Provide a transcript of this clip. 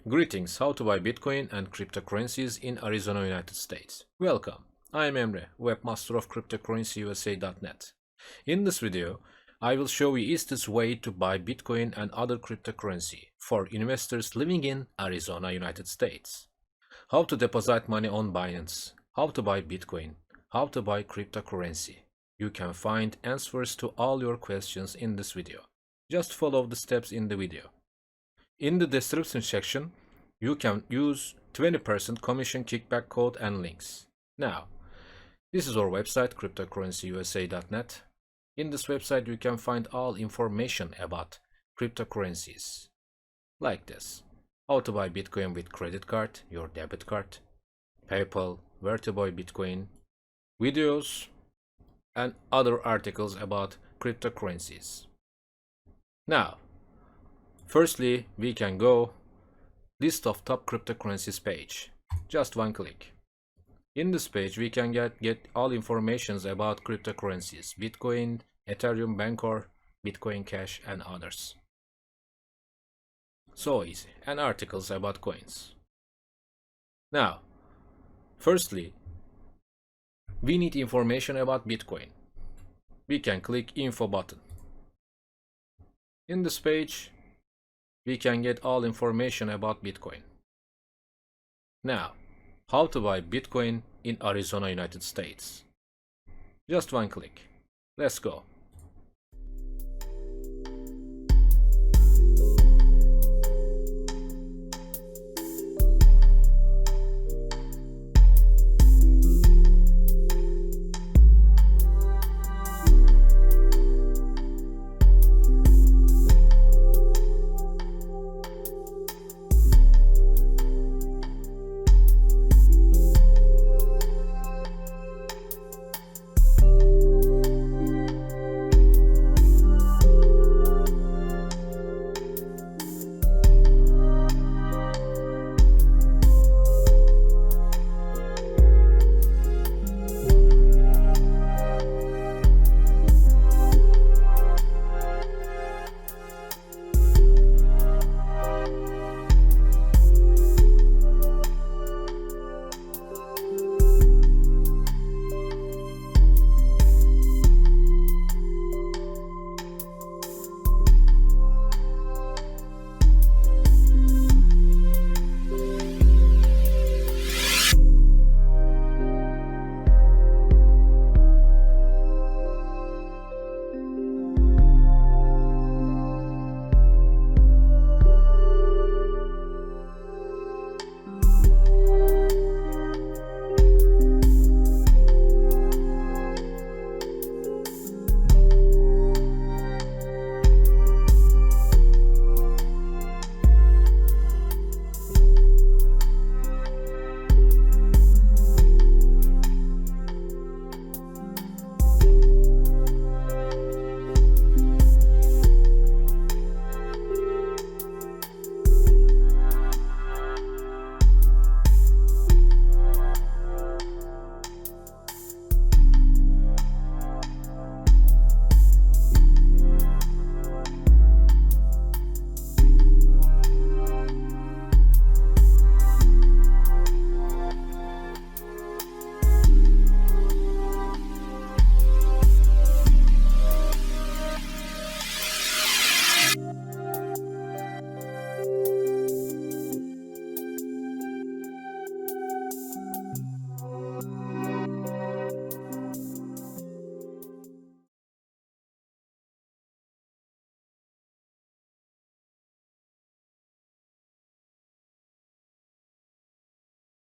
Greetings, how to buy Bitcoin and cryptocurrencies in Arizona, United States. Welcome, I am Emre, webmaster of Cryptocurrencyusa.net. In this video, I will show you easiest way to buy Bitcoin and other cryptocurrency for investors living in Arizona, United States. How to deposit money on Binance, how to buy Bitcoin, how to buy cryptocurrency. You can find answers to all your questions in this video. Just follow the steps in the video. In the description section, you can use 20% commission kickback code and links. Now, this is our website, Cryptocurrencyusa.net. In this website, you can find all information about cryptocurrencies, like this: how to buy Bitcoin with credit card, your debit card, PayPal, where to buy Bitcoin, videos, and other articles about cryptocurrencies. Now, firstly, we can go list of top cryptocurrencies page. Just one click. In this page, we can get all informations about cryptocurrencies: Bitcoin, Ethereum, Bancor, Bitcoin Cash, and others. So easy, and articles about coins. Now, firstly, we need information about Bitcoin. We can click info button. In this page, we can get all information about Bitcoin. Now, how to buy Bitcoin in Arizona, United States. Just one click. Let's go.